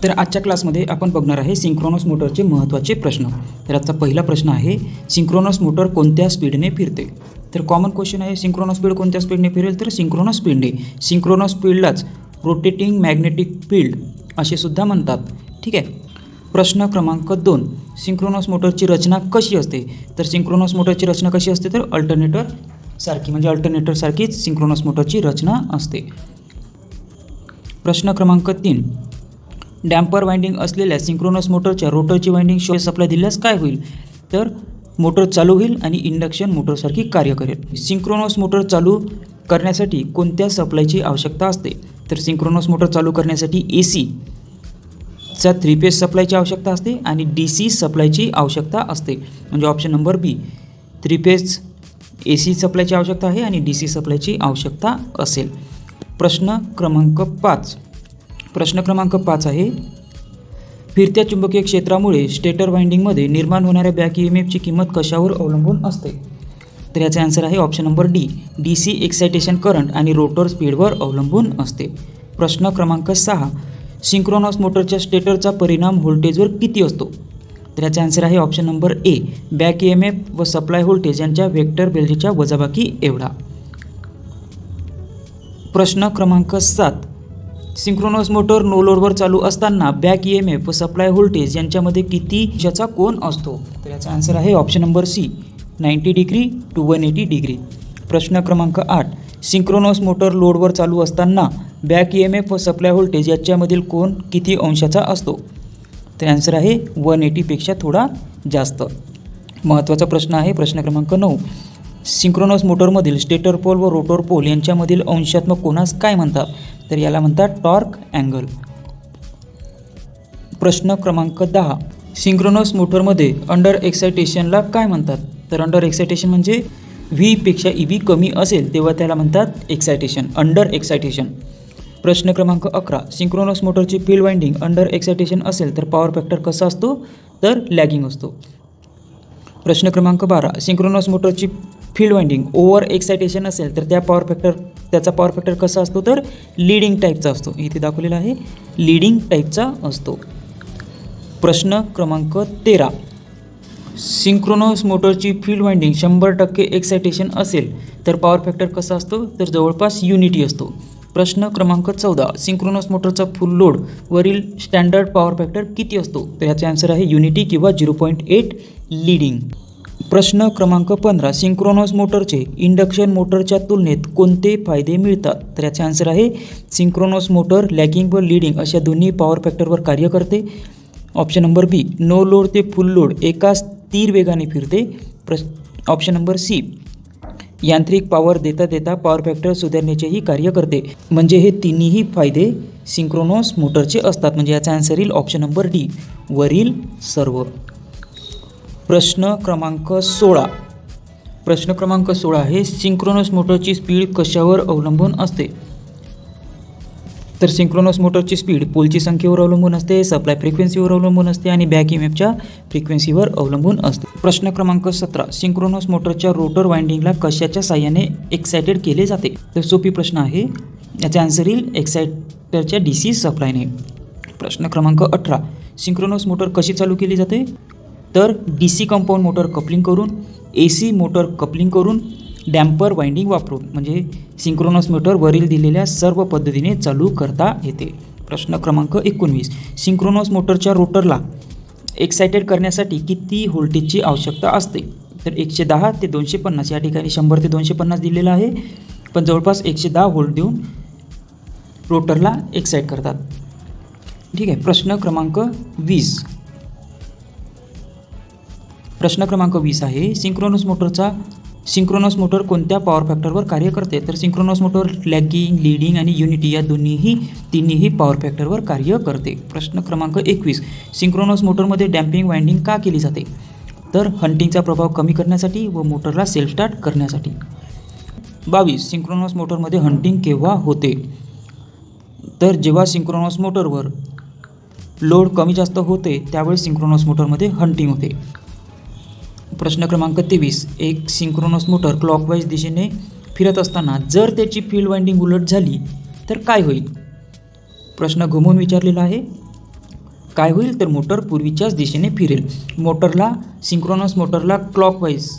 तर आजच्या क्लासमध्ये आपण बघणार आहे सिंक्रोनस मोटरचे महत्त्वाचे प्रश्न। तर आजचा पहिला प्रश्न आहे, सिंक्रोनस मोटर कोणत्या स्पीडने फिरते? तर कॉमन क्वेश्चन आहे, सिंक्रोनस स्पीड कोणत्या स्पीडने फिरेल? तर सिंक्रोनस स्पीडने। सिंक्रोनस स्पीडलाच रोटेटिंग मॅग्नेटिक फील्ड असे सुद्धा म्हणतात। ठीक आहे। प्रश्न क्रमांक 2, सिंक्रोनस मोटरची रचना कशी असते? तर सिंक्रोनस मोटरची रचना कशी असते? तर अल्टरनेटर सारखी, म्हणजे अल्टरनेटर सारखीच सिंक्रोनस मोटरची रचना असते। प्रश्न क्रमांक 3, डॅम्पर वाइंडिंग असलेल्या सिंक्रोनस मोटरच्या रोटरची वाइंडिंग शॉर्ट सप्लाय दिल्यास काय होईल? तर मोटर चालू होईल आणि इंडक्शन मोटरसारखी कार्य करेल। सिंक्रोनस मोटर चालू करण्यासाठी कोणत्या सप्लायची आवश्यकता असते? तर सिंक्रोनस मोटर चालू करण्यासाठी AC चा 3 फेज सप्लायची आवश्यकता असते आणि DC सप्लायची आवश्यकता असते, म्हणजे ऑप्शन नंबर बी 3 फेज AC सप्लायची आवश्यकता आहे आणि DC सप्लायची आवश्यकता असेल। प्रश्न क्रमांक 5 आहे, फिरत्या चुंबकीय क्षेत्रामुळे स्टेटर वाइंडिंगमध्ये निर्माण होणाऱ्या बॅक EMFची किंमत कशावर अवलंबून असते? तर याचा आन्सर आहे option number D, DC excitation current आणि रोटर स्पीडवर अवलंबून असते। प्रश्न क्रमांक 6, सिंक्रोनस मोटरच्या स्टेटरचा परिणाम व्होल्टेजवर किती असतो? तर याचा आन्सर आहे option number A, back EMF व सप्लाय व्होल्टेज यांच्या वेक्टर बेरजेच्या वजाबाकी एवढा। प्रश्न क्रमांक 7, सिंक्रोनस मोटर नो लोडवर चालू असताना बॅक EMF व सप्लाय व्होल्टेज यांच्यामध्ये किती अंशाचा कोन असतो? तर याचा आन्सर आहे option number C, 90 degree to 180 degree. प्रश्न क्रमांक 8, सिंक्रोनस मोटर लोडवर चालू असताना बॅक EMF व सप्लाय व्होल्टेज याच्यामधील कोन किती अंशाचा असतो? तर आन्सर आहे 180 पेक्षा थोडा जास्त। महत्त्वाचा प्रश्न आहे प्रश्न क्रमांक 9, सिंक्रोनस मोटरमधील स्टेटर पोल व रोटर पोल यांच्यामधील अंशात्मक कोनास काय म्हणतात? तर याला म्हणतात टॉर्क अँगल। प्रश्न क्रमांक 10, सिंक्रोनस मोटरमध्ये अंडर एक्सायटेशनला काय म्हणतात? तर अंडर एक्सायटेशन म्हणजे V पेक्षा EB कमी असेल तेव्हा त्याला म्हणतात एक्सायटेशन, अंडर एक्सायटेशन। प्रश्न क्रमांक 11, सिंक्रोनस मोटरची फील्ड वाइंडिंग अंडर एक्सायटेशन असेल तर पॉवर फॅक्टर कसा असतो? तर लॅगिंग असतो। प्रश्न क्रमांक 12, सिंक्रोनस मोटरची फील्ड वाइंडिंग ओव्हर एक्सायटेशन असेल तर त्याचा पॉवर फॅक्टर कसा असतो? तर लीडिंग टाईपचा असतो, इथे दाखवलेला आहे लीडिंग टाईपचा असतो। प्रश्न क्रमांक 13, सिंक्रोनस मोटरची फील्ड वाइंडिंग 100% एक्सायटेशन असेल तर पॉवर फॅक्टर कसा असतो? तर जवळपास युनिटी असतो। प्रश्न क्रमांक 14, सिंक्रोनस मोटरचा फुल लोड वरील स्टँडर्ड पॉवर फॅक्टर किती असतो? तर याचे आन्सर आहे युनिटी किंवा 0.8 लीडिंग। प्रश्न क्रमांक 15, सिंक्रोनस मोटरचे इंडक्शन मोटरच्या तुलनेत कोणते फायदे मिळतात? तर याचे आन्सर आहे सिंक्रोनस मोटर लॅगिंग व लीडिंग अशा दोन्ही पॉवर फॅक्टरवर कार्य करते। ऑप्शन नंबर बी, नो लोड ते फुल लोड एका स्थिर वेगाने फिरते। ऑप्शन नंबर सी, यांत्रिक पॉवर देता पॉवर फॅक्टर सुधारण्याचेही कार्य करते। म्हणजे हे तिन्ही फायदे सिंक्रोनस मोटरचे असतात, म्हणजे याचा आन्सर येईल ऑप्शन नंबर डी, वरील सर्व। प्रश्न क्रमांक 16 आहे, सिंक्रोनस मोटरची स्पीड कशावर अवलंबून असते? तर सिंक्रोनस मोटरची स्पीड पोलची संख्येवर अवलंबून असते, सप्लाय फ्रिक्वेन्सीवर अवलंबून असते आणि बॅक EMFच्या फ्रिक्वेन्सीवर अवलंबून असते। प्रश्न क्रमांक 17, सिंक्रोनस मोटरच्या रोटर वाइंडिंगला कशाच्या साहाय्याने एक्साइटेड केले जाते? तर सोपी प्रश्न आहे, याचा आन्सर येईल एक्साइटरच्या DC सप्लायने। प्रश्न क्रमांक 18, सिंक्रोनस मोटर कशी चालू केली जाते? तर DC कंपाऊंड मोटर कपलिंग करून, AC मोटर कपलिंग करून, डॅम्पर वाइंडिंग वापरून, म्हणजे सिंक्रोनस मोटर वरील दिलेल्या सर्व पद्धतीने चालू करता येते। प्रश्न क्रमांक 19, सिंक्रोनस मोटरच्या रोटरला एक्साइटेड करण्यासाठी किती व्होल्टेजची आवश्यकता असते? तर 110 ते 250, या ठिकाणी 100 ते 250 दिलेला आहे, पण जवळपास 110 व्होल्ट देऊन रोटरला एक्साइट करतात। ठीक आहे। प्रश्न क्रमांक 20 आहे, सिंक्रोनस मोटर कोणत्या पॉवर फॅक्टरवर कार्य करते? तर सिंक्रोनस मोटर लॅगिंग, लीडिंग आणि युनिटी या तिन्ही पॉवर फॅक्टरवर कार्य करते। प्रश्न क्रमांक 21, सिंक्रोनस मोटरमध्ये डॅम्पिंग वाइंडिंग का केली जाते? तर हंटिंगचा प्रभाव कमी करण्यासाठी व मोटरला सेल्फ स्टार्ट करण्यासाठी। 22, सिंक्रोनस मोटरमध्ये हंटिंग केव्हा होते? तर जेव्हा सिंक्रोनस मोटरवर लोड कमी जास्त होते त्यावेळी सिंक्रोनस मोटरमध्ये हंटिंग होते। प्रश्न क्रमांक 23, एक सिंक्रोनस मोटर क्लॉकवाईज दिशेने फिरत असताना जर त्याची फील्ड वाइंडिंग उलट झाली तर काय होईल? प्रश्न घुमवून विचारलेला आहे। काय होईल तर मोटर पूर्वीच्याच दिशेने फिरेल. मोटरला सिंक्रोनस मोटरला क्लॉकवाईज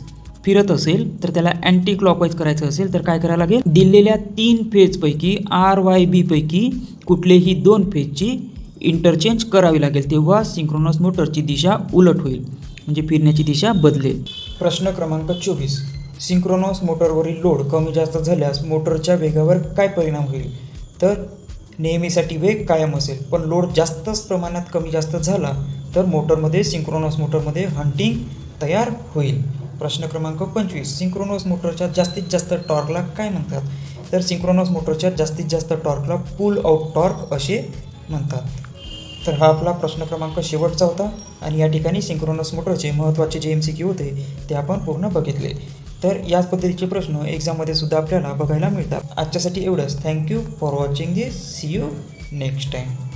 फिरत असेल तर त्याला अँटी क्लॉकवाईज करायचं असेल तर काय करायला लागेल, दिलेल्या 3 फेजपैकी RYB पैकी कुठलेही 2 फेजची इंटरचेंज करावी लागेल, तेव्हा सिंक्रोनस मोटरची दिशा उलट होईल, म्हणजे फिरण्याची दिशा बदलेल. प्रश्न क्रमांक 24. सिंक्रोनस मोटरवरील लोड कमी जास्त झाल्यास मोटरच्या वेगावर काय परिणाम होईल? तर नेहमीसाठी वेग कायम असेल, पण लोड जास्तच प्रमाणात कमी जास्त झाला तर मोटरमध्ये सिंक्रोनस मोटरमध्ये हंटिंग तयार होईल. प्रश्न क्रमांक 25. सिंक्रोनस मोटरच्या जास्तीत जास्त टॉर्कला काय म्हणतात? तर सिंक्रोनस मोटरच्या जास्तीत जास्त टॉर्कला पुल आउट टॉर्क असे म्हणतात. तर हा आपला प्रश्न क्रमांक शेवटचा होता आणि या ठिकाणी सिंक्रोनस मोटरचे महत्त्वाचे जे MCQ होते ते आपण पूर्ण बघितले. तर याच पद्धतीचे प्रश्न एक्झाममध्ये सुद्धा आपल्याला बघायला मिळतात. आजच्यासाठी एवढंच. Thank you for watching this. See you next time.